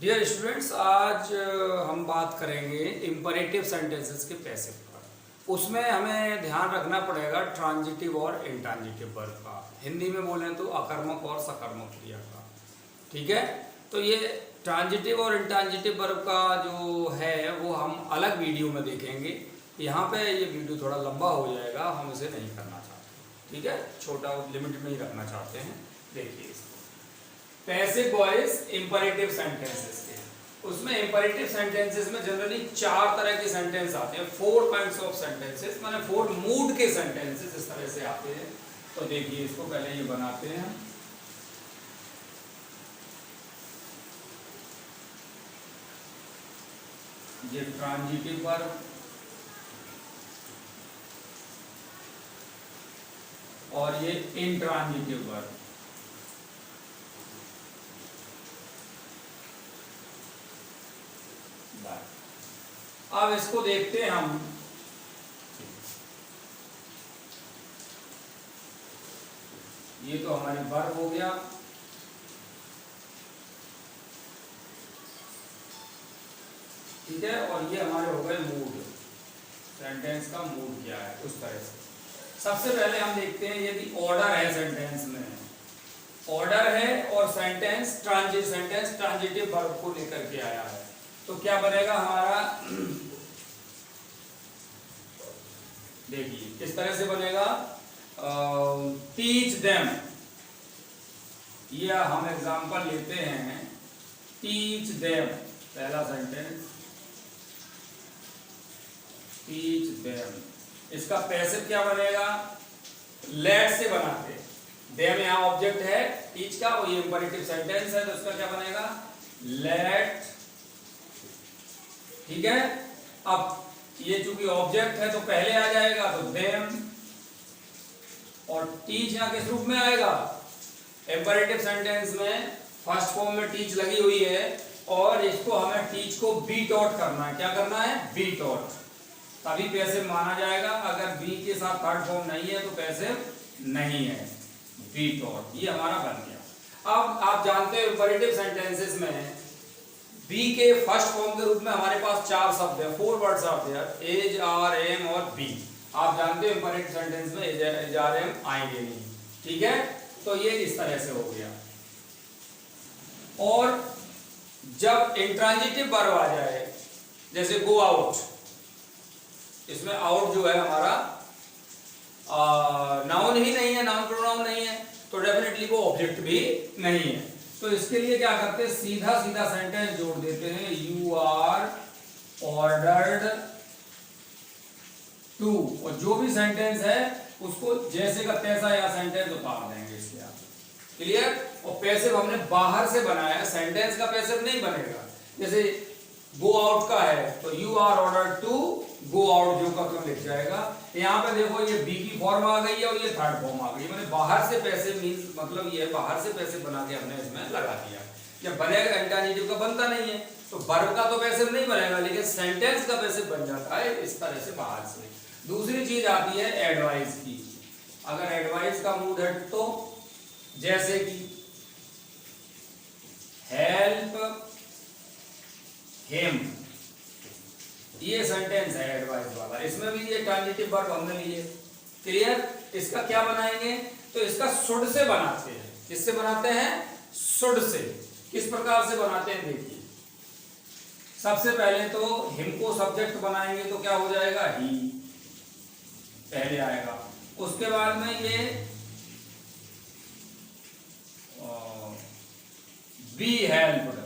Dear students, आज हम बात करेंगे इम्परेटिव सेंटेंसेस के पैसिव पर। उसमें हमें ध्यान रखना पड़ेगा ट्रांजिटिव और इंट्रांजिटिव वर्ब का। हिंदी में बोलें तो अकर्मक और सकर्मक क्रिया का। ठीक है, तो ये ट्रांजिटिव और इंट्रांजिटिव वर्ब का जो है वो हम अलग वीडियो में देखेंगे। यहाँ पे ये वीडियो थोड़ा लंबा हो जाएगा, हम इसे नहीं करना चाहते। ठीक है, छोटा लिमिट में ही रखना चाहते हैं। देखिए इसको, पैसिव वॉइस इंपरेटिव सेंटेंसेस के, उसमें इंपरेटिव सेंटेंसेस में जनरली 4 तरह के सेंटेंस आते हैं। 4 काइंड्स ऑफ सेंटेंसेस, माने 4 मूड के सेंटेंसेस इस तरह से आते हैं। तो देखिए इसको पहले ये बनाते हैं। ये ट्रांजिटिव वर्ब और ये इंट्रांजिटिव वर्ब। अब इसको देखते हैं हम। ये तो हमारी वर्ब हो गया। ठीक है, और ये हमारे हो गए मूड। सेंटेंस का मूड क्या है, उस तरह से सबसे पहले हम देखते हैं यदि ऑर्डर है सेंटेंस में, ऑर्डर है और सेंटेंस ट्रांजिटिव वर्ब को लेकर के आया है, तो क्या बनेगा हमारा। देखिए किस तरह से बनेगा। टीच देम, ये हम एग्जांपल लेते हैं। टीच देम पहला सेंटेंस, टीच देम। इसका पैसिव क्या बनेगा, लेट से बनाते। देम यहाँ ऑब्जेक्ट है टीच का, और ये इंपरेटिव सेंटेंस है, तो इसका क्या बनेगा, लेट। ठीक है, अब ये चूंकि ऑब्जेक्ट है तो पहले आ जाएगा, तो देम। और टीच यहां किस रूप में आएगा, इंपरेटिव सेंटेंस में फर्स्ट फॉर्म में टीच लगी हुई है, और इसको हमें टीच को बी टॉट करना है। क्या करना है, बी टॉट, तभी पैसिव माना जाएगा। अगर बी के साथ थर्ड फॉर्म नहीं है तो पैसिव नहीं है, बी टॉट। ये हमारा बन गया। अब आप जानते हो इंपरेटिव सेंटेंसेस में बी के फर्स्ट फॉर्म के रूप में हमारे पास 4 शब्द है, 4 words are there, is, are, am और बी। आप जानते हो इंपरेटिव सेंटेंस में एज, आर, एम आएंगे नहीं। ठीक है, तो ये इस तरह से हो गया। और जब इंट्रांजिटिव वर्ब आ जाए, जैसे गो आउट, इसमें आउट जो है हमारा नाउन ही नहीं है, नाउन प्रोनाउन नहीं है, तो डेफिनेटली वो ऑब्जेक्ट भी नहीं है। तो इसके लिए क्या करते हैं, सीधा सीधा सेंटेंस जोड़ देते हैं। यू आर ऑर्डर्ड टू, और जो भी सेंटेंस है उसको जैसे का तैसा या सेंटेंस उतार देंगे इसके आप। क्लियर। और पैसिव हमने बाहर से बनाया, सेंटेंस का पैसिव नहीं बनेगा। जैसे गो आउट का है तो you are ordered to go out, जो का क्यों लिख जाएगा। यहाँ पे देखो ये बी की फॉर्म आ गई है और ये थर्ड फॉर्म आ गई, मैंने बाहर से पैसे मींस मतलब ये बाहर से पैसे बना के हमने इसमें लगा दिया। जब बनेगा, इंट्रांजिटिव का बनता नहीं है, तो वर्ब का तो पैसे नहीं बनेगा, लेकिन सेंटेंस का पैसे बन जाता है इस तरह से बाहर से। दूसरी चीज आती है एडवाइस की। अगर एडवाइस का मूड है तो जैसे कि हेल्प हिम, ये सेंटेंस है एडवाइस वाला, इसमें भी ये ट्रांजिटिव वर्ब हमने लिए। क्लियर। इसका क्या बनाएंगे, तो इसका शुड से बनाते हैं। किससे बनाते हैं, शुड से। किस प्रकार से बनाते हैं, देखिए। सबसे पहले तो हिम को सब्जेक्ट बनाएंगे तो क्या हो जाएगा, ही पहले आएगा। उसके बाद में ये बी हेल्प्ड,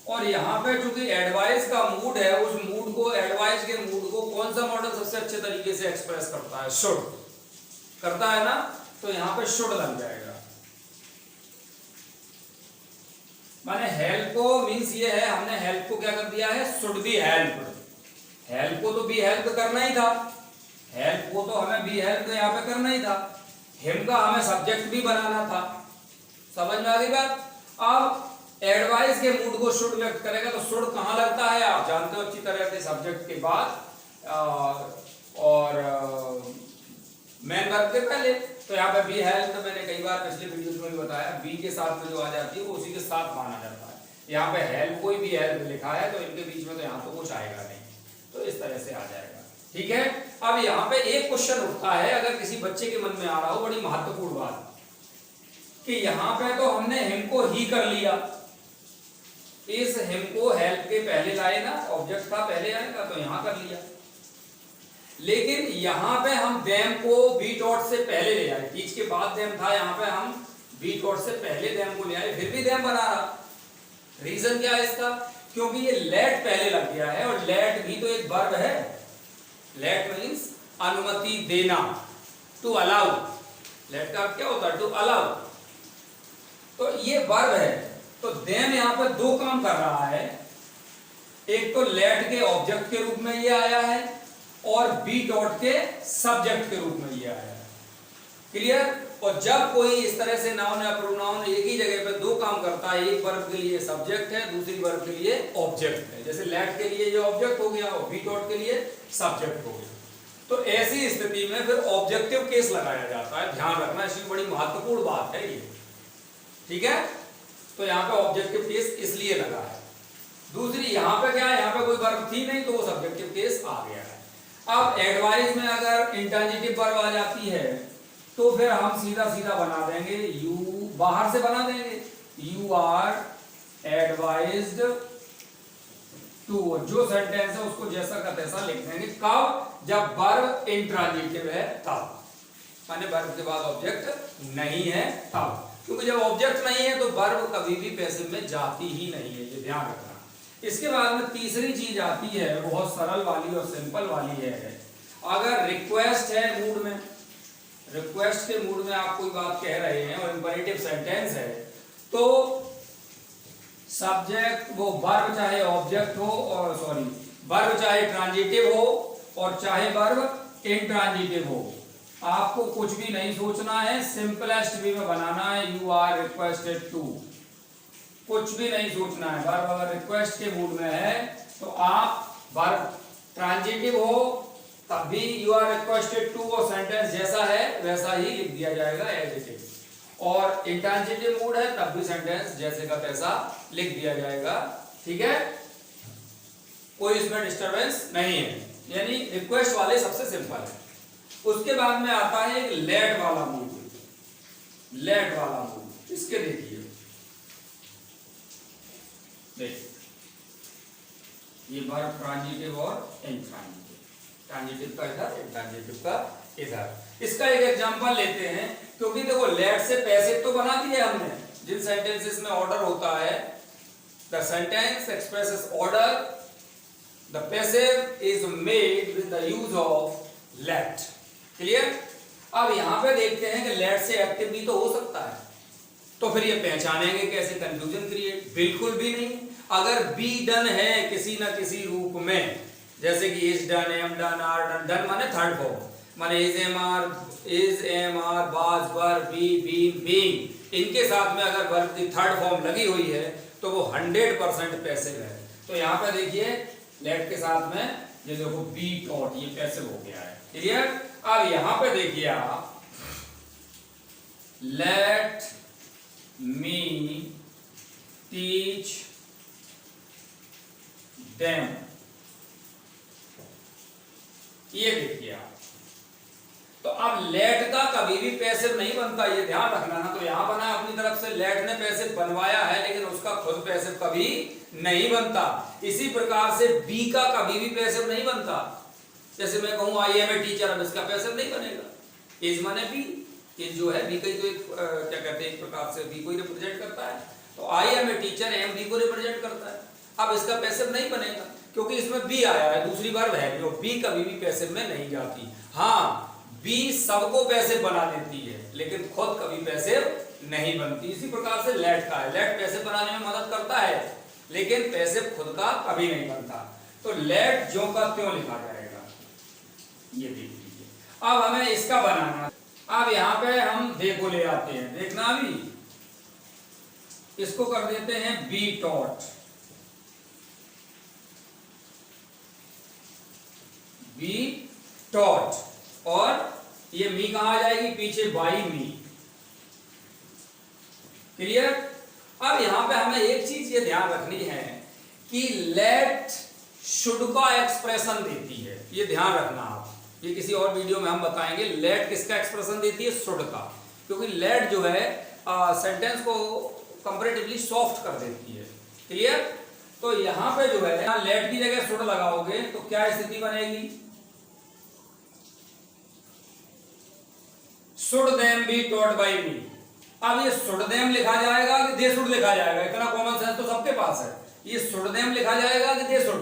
और यहां पे चूंकि एडवाइस का मूड है, उस मूड को, एडवाइस के मूड को कौन सा मॉडल सबसे अच्छे तरीके से एक्सप्रेस करता है, शुड करता है ना, तो यहां पे शुड लग जाएगा। माने हेल्प को मींस ये है, हमने हेल्प को क्या कर दिया है, शुड बी हेल्प। हेल्प को तो बी हेल्प करना ही था, हेल्प को तो हमें बी हेल्प यहां पे करना ही था। हिम का हमें सब्जेक्ट भी बनाना था। समझ में आ गई बात। अब एडवाइस के मूड को शुड व्यक्त करेगा, तो शुड कहां लगता है, आप जानते हो अच्छी तरह से, सब्जेक्ट के बाद और मेन वर्ब के पहले। तो यहाँ पे बी हेल्प तो मैंने कई बार पिछले वीडियोस में भी बताया, बी के साथ में जो आ जाती है वो उसी के साथ माना जाता है। यहाँ पे हेल्प, कोई भी हेल्प लिखा है तो इनके बीच में तो यहाँ तो कुछ आएगा नहीं, तो इस तरह से आ जाएगा। ठीक है। अब यहाँ पे एक क्वेश्चन उठता है, अगर किसी बच्चे के मन में आ रहा हो, बड़ी महत्वपूर्ण बात, कि यहाँ पे तो हमने हिम को ही कर लिया, इस हिम को हेल्प के पहले लाए ना, ऑब्जेक्ट था पहले आएगा तो यहाँ कर लिया, लेकिन यहाँ पे हम देम को बी डॉट से पहले ले आए, टीच के बाद देम था, यहाँ पे हम बी डॉट से पहले देम को ले आए, फिर भी देम बना रहा। रीजन क्या है इसका? क्योंकि ये लेट पहले लग गया है, और लेट भी तो एक वर्ब है। लेट मीन्स अनुमति देना, टू अलाउ। लेट का क्या होता है? To allow. तो ये वर्ब है, तो देम यहाँ पर दो काम कर रहा है, एक तो लेट के ऑब्जेक्ट के रूप में ये आया है, और बी डॉट के सब्जेक्ट के रूप में ये आया है। क्लियर? और जब कोई इस तरह से नाउन या प्रोनाउन एक ही जगह पे दो काम करता है, एक वर्ब के लिए सब्जेक्ट है, दूसरी वर्ब के लिए ऑब्जेक्ट है, जैसे लेट के लिए ये ऑब्जेक्ट हो गया और बी डॉट के लिए सब्जेक्ट हो गया, तो ऐसी स्थिति में फिर ऑब्जेक्टिव केस लगाया जाता है। ध्यान रखना, इसकी बड़ी महत्वपूर्ण बात है ये। ठीक है। तो यहाँ पे ऑब्जेक्टिव केस इसलिए लगा है। दूसरी यहाँ पे क्या है, यहाँ पे कोई वर्ब थी नहीं तो वो सब्जेक्टिव केस आ गया है। अब एडवाइस में अगर इंट्रांजिटिव वर्ब आ जाती है तो फिर हम सीधा सीधा बना देंगे, यू बाहर से बना देंगे, यू आर एडवाइज्ड टू, जो सेंटेंस है उसको जैसा का तैसा लिख देंगे। कब? जब वर्ब इंट्रांजिटिव है तब, माने वर्ब के बाद ऑब्जेक्ट नहीं है तब, क्योंकि जब ऑब्जेक्ट नहीं है तो वर्ब कभी भी पैसिव में जाती ही नहीं है, ये ध्यान रखना। इसके बाद में तीसरी चीज आती है, बहुत सरल वाली और सिंपल वाली है। अगर रिक्वेस्ट है मूड में, रिक्वेस्ट के मूड में आप कोई बात कह रहे हैं और इंपरेटिव सेंटेंस है, तो सब्जेक्ट वो वर्ब चाहे ऑब्जेक्ट हो, और सॉरी वर्ब चाहे ट्रांजिटिव हो और चाहे वर्ब इंट्रांजिटिव हो, आपको कुछ भी नहीं सोचना है, सिंपलेस्ट वे में बनाना है, यू आर रिक्वेस्टेड टू। कुछ भी नहीं सोचना है। वर्ब अगर रिक्वेस्ट के मूड में है तो आप वर्ब ट्रांजिटिव हो तब भी यू आर रिक्वेस्टेड टू, और सेंटेंस जैसा है वैसा ही लिख दिया जाएगा एज इट इज, और इंट्रांजिटिव मूड है तब भी सेंटेंस जैसे का तैसा लिख दिया जाएगा। ठीक है, कोई इसमें डिस्टरबेंस नहीं है, यानी रिक्वेस्ट वाले सबसे सिंपल है। उसके बाद में आता है एक लेट वाला मूड, लेट वाला मूड, इसके देखिए, ये वर्ब ट्रांजिटिव और इंट्रांजिटिव, ट्रांजिटिव का इधर, इंट्रांजिटिव का इधर। इसका एक एग्जांपल लेते हैं, क्योंकि देखो लेट से पैसिव तो बना दिए हमने, जिन सेंटेंसेस में ऑर्डर होता है, the sentence expresses order, the passive is made with the use of let. Clear? अब यहां पे देखते हैं कि लेट से एक्टिव भी तो हो सकता है, तो फिर ये पहचानेंगे कैसे? कंफ्यूजन क्रिएट बिल्कुल भी नहीं। अगर बी डन है किसी ना किसी रूप में, जैसे कि is done, am done, are done, done माने थर्ड फॉर्म, माने is am are, was, were, be, been, being, इनके साथ में अगर वर्ब की थर्ड फॉर्म लगी हुई है तो वो 100% पैसिव है। तो यहाँ पे देखिए लेट के साथ में ये देखो बी डॉट, ये पैसिव हो गया है। क्लियर? अब यहाँ पे देखिए आप, लेट मी टीच देम, ये देखिए आप, तो अब लेट का कभी भी पैसिव नहीं बनता, ये ध्यान रखना ना। तो यहां बना अपनी तरफ से, लेट ने पैसिव बनवाया है लेकिन उसका खुद पैसिव कभी नहीं बनता। इसी प्रकार से बी का कभी भी पैसिव नहीं बनता। जैसे मैं कहूं आई एम ए टीचर, अब इसका पैसिव नहीं बनेगा। इज माने बी, इज जो है बी का तो एक क्या कहते हैं, एक प्रकार से बी को ही रिप्रेजेंट करता है, तो I am a teacher am be को रिप्रेजेंट करता है। अब इसका पैसिव नहीं बनेगा क्योंकि इसमें बी आया है, दूसरी वर्ब है, जो बी कभी भी पैसिव में नहीं जाती। हाँ, बी सबको पैसिव बना देती है लेकिन खुद कभी पैसिव नहीं बनती। इसी प्रकार से लेट का है, लेट पैसिव बनाने में मदद करता है लेकिन पैसिव खुद का कभी नहीं बनता। तो लेट जो का त्यों लिखा जाएगा, ये देख लीजिए। अब हमें इसका बनाना, अब यहां पे हम देखो ले आते हैं, देखना अभी इसको कर देते हैं बी टॉट, बी टॉट, और ये मी कहां आ जाएगी, पीछे बाई मी। क्लियर। अब यहां पे हमें एक चीज ये ध्यान रखनी है कि लेट शुड का एक्सप्रेशन देती है, ये ध्यान रखना आप, ये किसी और वीडियो में हम बताएंगे लेट किसका एक्सप्रेशन देती है, शुड का, क्योंकि लेट जो है सेंटेंस को कंपैरेटिवली सॉफ्ट कर देती है। क्लियर। तो यहां पे जो है लेट की जगह शुड लगाओगे तो क्या स्थिति बनेगी, should them be taught by me. अब ये शुड देम लिखा जाएगा कि दे शुड लिखा जाएगा, इतना कॉमन सेंस तो सबके पास है। ये शुड देम लिखा जाएगा कि दे शुड,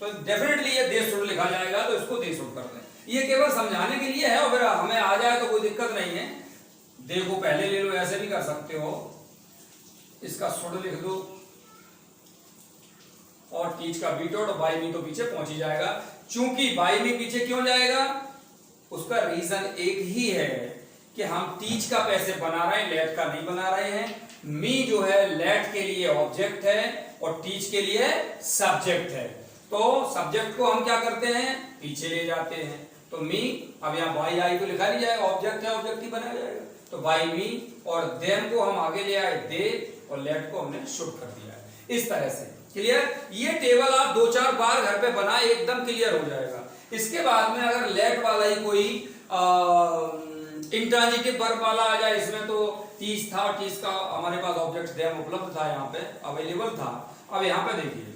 तो डेफिनेटली ये दे शुड लिखा जाएगा, तो इसको दे शुड कर दें। ये केवल समझाने के लिए है, और फिर हमें आ जाए तो कोई दिक्कत नहीं है, दे को पहले ले लो, ऐसे भी कर सकते हो, इसका शुड लिख दो और टीच का बी टॉट, बाय मी तो पीछे पहुंच ही जाएगा। चूंकि बाय मी पीछे क्यों जाएगा, उसका रीजन एक ही है कि हम टीच का पैसे बना रहे हैं, लेट का नहीं बना रहे हैं। मी जो है लेट के लिए ऑब्जेक्ट है और टीच के लिए सब्जेक्ट है, तो सब्जेक्ट को हम क्या करते हैं, पीछे ले जाते हैं। तो मी, अब यहाँ बाई आई को लिखा नहीं जाएगा, ऑब्जेक्ट है, ऑब्जेक्ट ही बनाया जाएगा, तो बाई मी, और देम को हम आगे ले आए दे, और लेट को हमने शुड कर दिया है, इस तरह से। क्लियर। ये टेबल आप 2-4 बार घर पे बनाए, एकदम क्लियर हो जाएगा। इसके बाद में अगर लेट वाला ही कोई इंट्रांजिटिव वर्ब वाला आ जाए, इसमें तो टीच था, और टीच का हमारे पास ऑब्जेक्ट देम उपलब्ध था, यहाँ पे अवेलेबल था। अब यहाँ पे देखिए,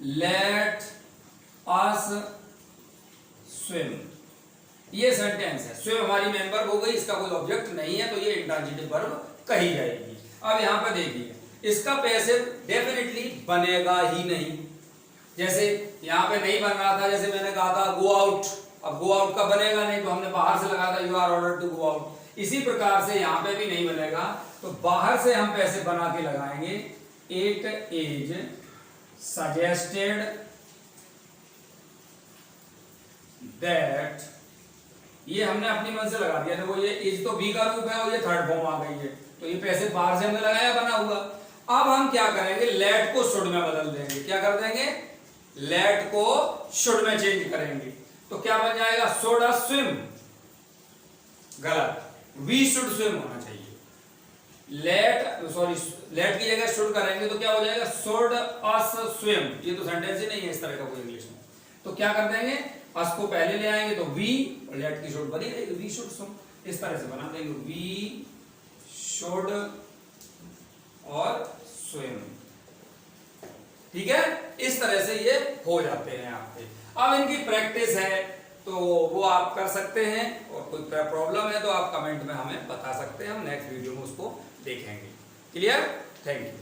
लेट अस स्विम, ये सेंटेंस है, स्विम हमारी मेन वर्ब हो गई, इसका कोई ऑब्जेक्ट नहीं है, तो ये इंट्रांजिटिव वर्ब कही जाएगी। अब यहाँ पे देखिए, इसका पैसिव डेफिनेटली बनेगा ही नहीं, जैसे यहाँ पे नहीं बन रहा था, जैसे मैंने कहा था गो आउट, अब गो आउट का बनेगा नहीं, तो हमने बाहर से लगाया था you are order to go out. इसी प्रकार से यहाँ पे भी नहीं बनेगा, तो बाहर से हम पैसे बना के लगाएंगे, इट इज सजेस्टेड दैट, ये हमने अपनी मन से लगा दिया, देखो ये इज तो बी का रूप है और ये थर्ड फॉर्म आ गई है, तो ये पैसे बाहर से हमने लगाया, बना हुआ। अब हम क्या करेंगे, लेट को शुड में बदल देंगे, क्या कर देंगे, लेट को शुड में चेंज करेंगे, तो क्या बन जाएगा, शुड अस स्विम, गलत, वी शुड स्विम होना चाहिए। लेट की जगह शुड करेंगे तो क्या हो जाएगा, शुड अस स्विम, ये तो सेंटेंस ही नहीं है इस तरह का कोई इंग्लिश में, तो क्या कर देंगे, अस को पहले ले आएंगे तो वी, और लेट की शुड बनी रहेगी, वी शुड स्विम, इस तरह से बना देंगे, वी शुड और स्विम। ठीक है, इस तरह से ये हो जाते हैं आपके। अब इनकी प्रैक्टिस है तो वो आप कर सकते हैं, और कोई प्रॉब्लम है तो आप कमेंट में हमें बता सकते हैं, हम नेक्स्ट वीडियो में उसको देखेंगे। क्लियर। Thank you.